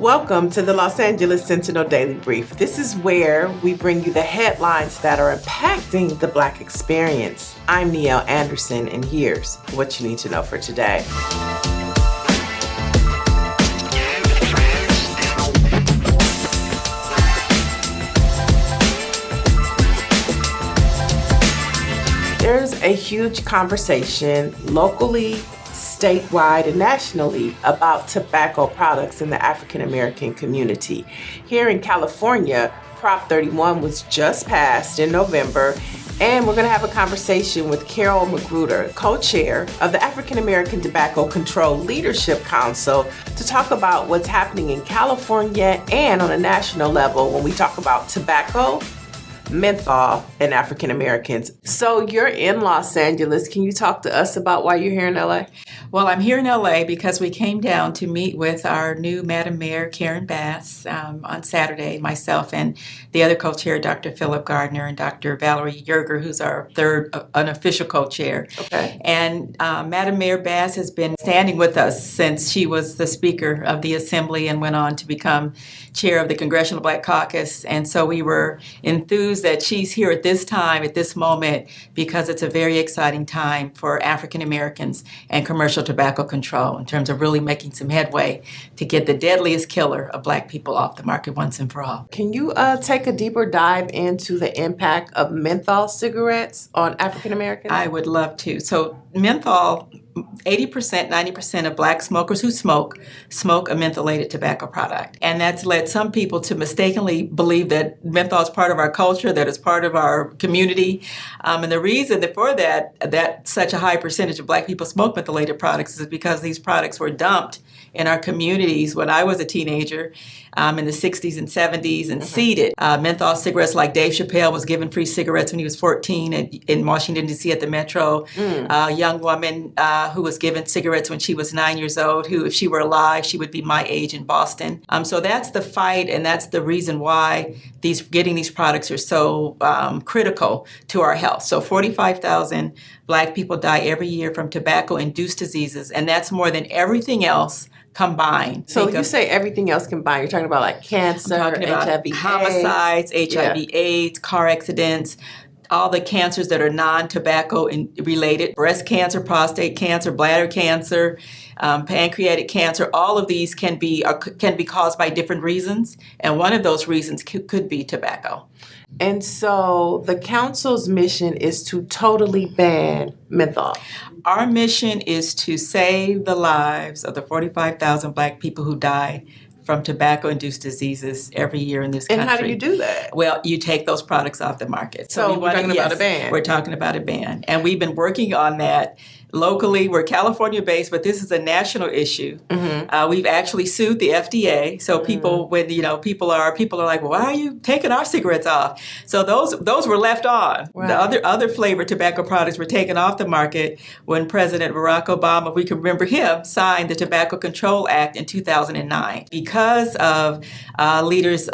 Welcome to the Los Angeles Sentinel Daily Brief. This is where we bring you the headlines that are impacting the Black experience. I'm Neil Anderson, and here's what you need to know for today. There's a huge conversation locally, statewide, and nationally about tobacco products in the African American community. Here in California, Prop 31 was just passed in November, and we're going to have a conversation with Carol McGruder, co-chair of the African American Tobacco Control Leadership Council, to talk about what's happening in California and on a national level when we talk about tobacco, menthol, and African Americans. So you're in Los Angeles. Can you talk to us about why you're here in LA? Well, I'm here in LA because we came down to meet with our new Madam Mayor, Karen Bass, on Saturday, myself and the other co-chair, Dr. Philip Gardner, and Dr. Valerie Yerger, who's our third unofficial co-chair. Okay. And Madam Mayor Bass has been standing with us since she was the Speaker of the Assembly and went on to become chair of the Congressional Black Caucus. And so we were enthused that she's here at this time, at this moment, because it's a very exciting time for African Americans and commercial tobacco control in terms of really making some headway to get the deadliest killer of Black people off the market once and for all. Can you take a deeper dive into the impact of menthol cigarettes on African Americans? I would love to. So menthol, 80%, 90% of Black smokers who smoke a mentholated tobacco product. And that's led some people to mistakenly believe that menthol is part of our culture, that it's part of our community. And the reason for that such a high percentage of Black people smoke mentholated products is because these products were dumped in our communities when I was a teenager in the 60s and 70s and seeded. Menthol cigarettes, like Dave Chappelle was given free cigarettes when he was 14 in Washington, D.C. at the Metro. A young woman who was given cigarettes when she was 9 years old, who, if she were alive, she would be my age in Boston. So that's the fight, and that's the reason why getting these products are so critical to our health. So 45,000 Black people die every year from tobacco-induced diseases, and that's more than everything else combined. So you say everything else combined. You're talking about like cancer, HIV, homicides, HIV, AIDS, car accidents, all the cancers that are non-tobacco related, breast cancer, prostate cancer, bladder cancer, pancreatic cancer. All of these can be caused by different reasons, and one of those reasons could be tobacco. And so the council's mission is to totally ban menthol. Our mission is to save the lives of the 45,000 Black people who die from tobacco-induced diseases every year in this country. And how do you do that? Well, you take those products off the market. So we're talking about a ban. We're talking about a ban. And we've been working on that locally. We're California-based, but this is a national issue. We've actually sued the FDA. So people, when people are like, well, why are you taking our cigarettes off? So those were left on. Right. The other flavored tobacco products were taken off the market when President Barack Obama, if we can remember him, signed the Tobacco Control Act in 2009. Because of leaders,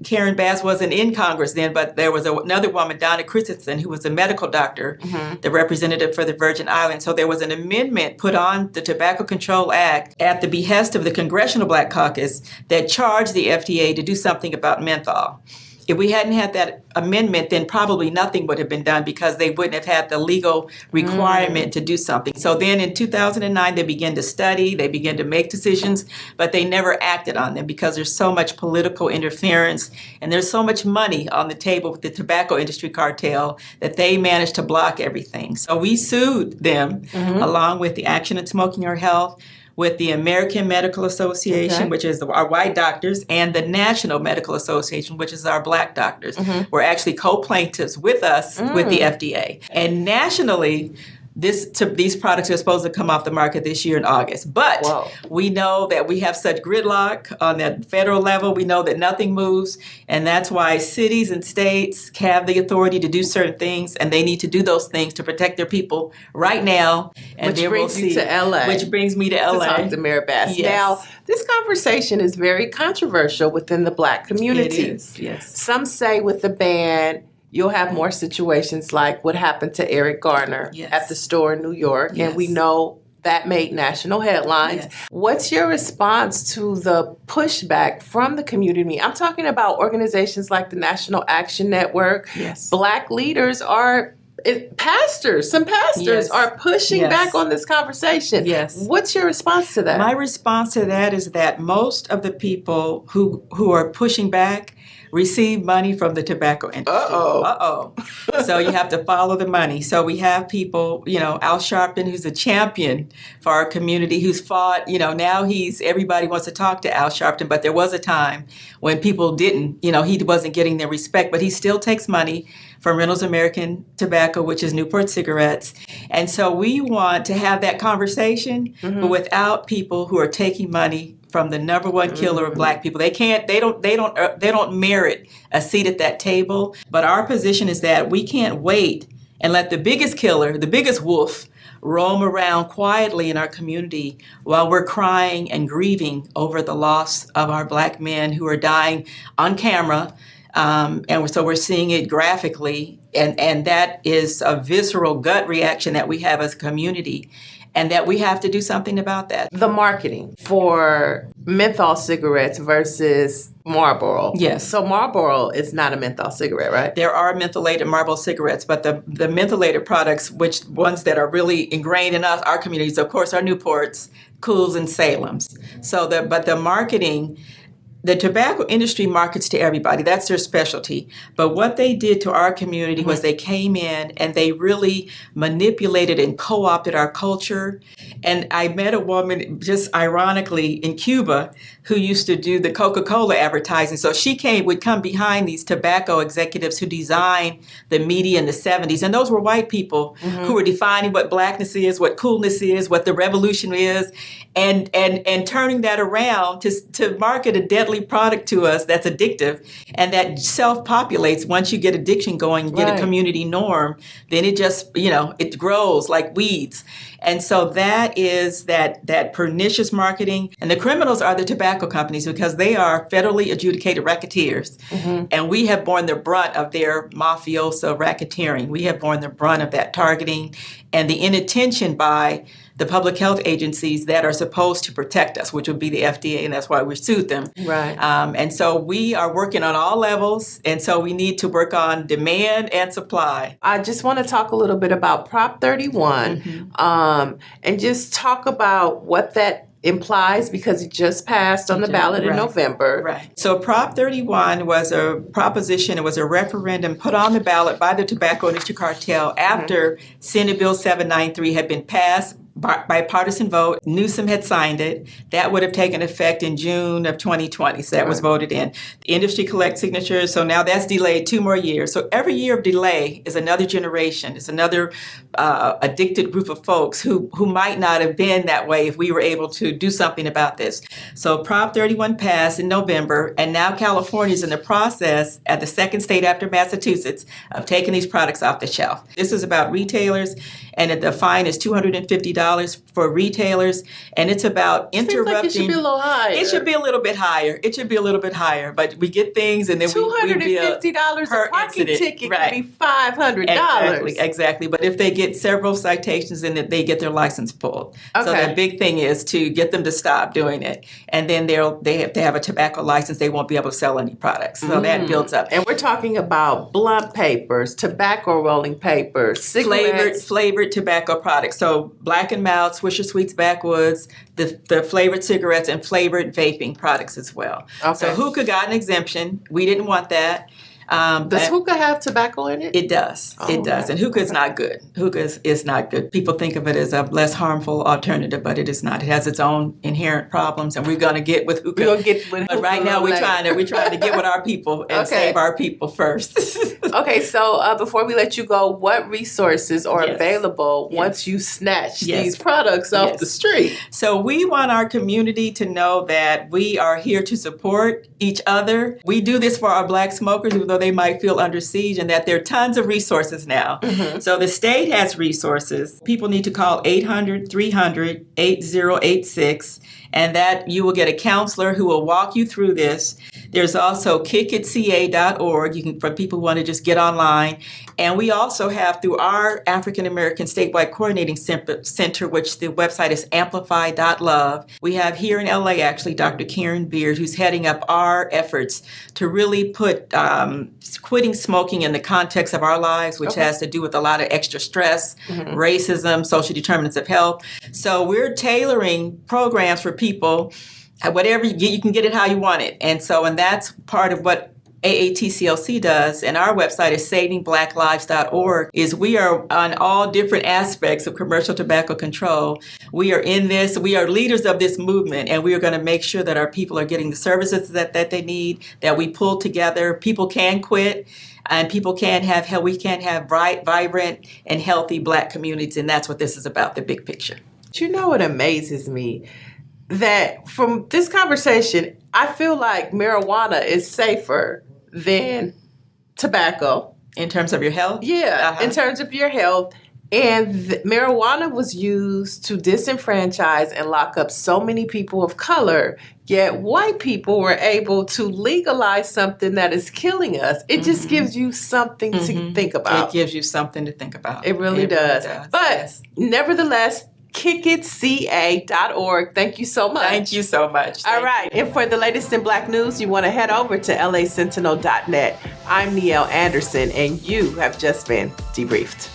Karen Bass wasn't in Congress then, but there was another woman, Donna Christensen, who was a medical doctor, the representative for the Virgin Islands. So there was an amendment put on the Tobacco Control Act at the behest of the Congressional Black Caucus that charged the FDA to do something about menthol. If we hadn't had that amendment, then probably nothing would have been done because they wouldn't have had the legal requirement to do something. So then in 2009, they began to study, they began to make decisions, but they never acted on them because there's so much political interference and there's so much money on the table with the tobacco industry cartel that they managed to block everything. So we sued them along with the Action on Smoking Our Health, with the American Medical Association, which is our white doctors, and the National Medical Association, which is our Black doctors. We're actually co-plaintiffs with us with the FDA. And nationally, these products are supposed to come off the market this year in August. But we know that we have such gridlock on the federal level. We know that nothing moves. And that's why cities and states have the authority to do certain things. And they need to do those things to protect their people right now. And which brings you to LA. Which brings me to LA. To talk to Mayor Bass. Yes. Now, this conversation is very controversial within the Black community. It is, yes. Some say with the ban, you'll have more situations like what happened to Eric Garner at the store in New York. Yes. And we know That made national headlines. Yes. What's your response to the pushback from the community? I'm talking about organizations like the National Action Network. Yes. Black leaders are some pastors Yes. are pushing Yes. back on this conversation. Yes. What's your response to that? My response to that is that most of the people who are pushing back receive money from the tobacco industry. So you have to follow the money. So we have people, Al Sharpton, who's a champion for our community, who's fought, now everybody wants to talk to Al Sharpton, but there was a time when people didn't, he wasn't getting their respect, but he still takes money from Reynolds American Tobacco, which is Newport cigarettes. And so we want to have that conversation, but without people who are taking money from the number one killer of Black people. They don't merit a seat at that table. But our position is that we can't wait and let the biggest killer, the biggest wolf, roam around quietly in our community while we're crying and grieving over the loss of our Black men who are dying on camera. And so we're seeing it graphically, and that is a visceral gut reaction that we have as a community, and that we have to do something about that. The marketing for menthol cigarettes versus Marlboro. Yes. So Marlboro is not a menthol cigarette, right? There are mentholated Marlboro cigarettes, but the mentholated products, which ones that are really ingrained in our communities, of course, are Newports, Cools, and Salems. But the marketing, the tobacco industry markets to everybody. That's their specialty. But what they did to our community was they came in and they really manipulated and co-opted our culture. And I met a woman, just ironically, in Cuba who used to do the Coca-Cola advertising. So she would come behind these tobacco executives who designed the media in the 70s. And those were white people who were defining what Blackness is, what coolness is, what the revolution is, and turning that around to market a deadly product to us that's addictive and that self-populates. Once you get addiction going, you get a community norm, then it just, it grows like weeds. And so that is that pernicious marketing. And the criminals are the tobacco companies because they are federally adjudicated racketeers. And we have borne the brunt of their mafioso racketeering. We have borne the brunt of that targeting and the inattention by the public health agencies that are supposed to protect us, which would be the FDA, and that's why we sued them. Right. And so we are working on all levels, and so we need to work on demand and supply. I just want to talk a little bit about Prop 31 and just talk about what that implies because it just passed on the ballot in November. Right. So Prop 31 was a proposition, it was a referendum put on the ballot by the tobacco industry cartel after Senate Bill 793 had been passed bipartisan vote. Newsom had signed it. That would have taken effect in June of 2020. So that was voted in. The industry collects signatures. So now that's delayed 2 more years. So every year of delay is another generation. It's another addicted group of folks who might not have been that way if we were able to do something about this. So Prop 31 passed in November, and now California is in the process, at the second state after Massachusetts, of taking these products off the shelf. This is about retailers, and the fine is $250 for retailers, and it's about interrupting. Like it should be a little higher. It should be a little bit higher. It should be a little bit higher, but we get things, and then $250 a parking ticket can be $500. Exactly. But if they get several citations, then they get their license pulled. Okay. So the big thing is to get them to stop doing it, and then they have to have a tobacco license. They won't be able to sell any products. So that builds up. And we're talking about blunt papers, tobacco rolling papers, cigarettes, flavored tobacco products. So Black and Mild, Swisher Sweets, Backwoods, the flavored cigarettes, and flavored vaping products as well. Okay. So hookah got an exemption. We didn't want that. Does hookah have tobacco in it? It does. It does. And hookah is not good. Hookah is not good. People think of it as a less harmful alternative, but it is not. It has its own inherent problems, and we're going to get with hookah. We're going to get with hookah. But right now we're trying to get with our people and save our people first. Okay, so before we let you go, what resources are available once you snatch these products off the street? So we want our community to know that we are here to support each other. We do this for our Black smokers, even though they might feel under siege, and that there are tons of resources now. So the state has resources. People need to call 800-300-8086, and that you will get a counselor who will walk you through this. There's also kickitca.org. You can, for people who want to just get online. And we also have, through our African American Statewide Coordinating Center, which the website is amplify.love. We have here in LA, actually, Dr. Karen Beard, who's heading up our efforts to really put quitting smoking in the context of our lives, which has to do with a lot of extra stress, racism, social determinants of health. So we're tailoring programs for people, whatever you get, you can get it how you want it. And that's part of what AATCLC does, and our website is savingblacklives.org, is we are on all different aspects of commercial tobacco control. We are in this, we are leaders of this movement, and we are going to make sure that our people are getting the services that they need, that we pull together. People can quit, and people can have, we can have vibrant and healthy Black communities, and that's what this is about, the big picture. You know what amazes me? That from this conversation, I feel like marijuana is safer than tobacco. In terms of your health? Yeah, in terms of your health. And marijuana was used to disenfranchise and lock up so many people of color, yet white people were able to legalize something that is killing us. It just gives you something to think about. It gives you something to think about. It really does. But nevertheless, kickitca.org. Thank you so much. Thank you so much. All right. And for the latest in Black news, you want to head over to lasentinel.net. I'm Niele Anderson, and you have just been debriefed.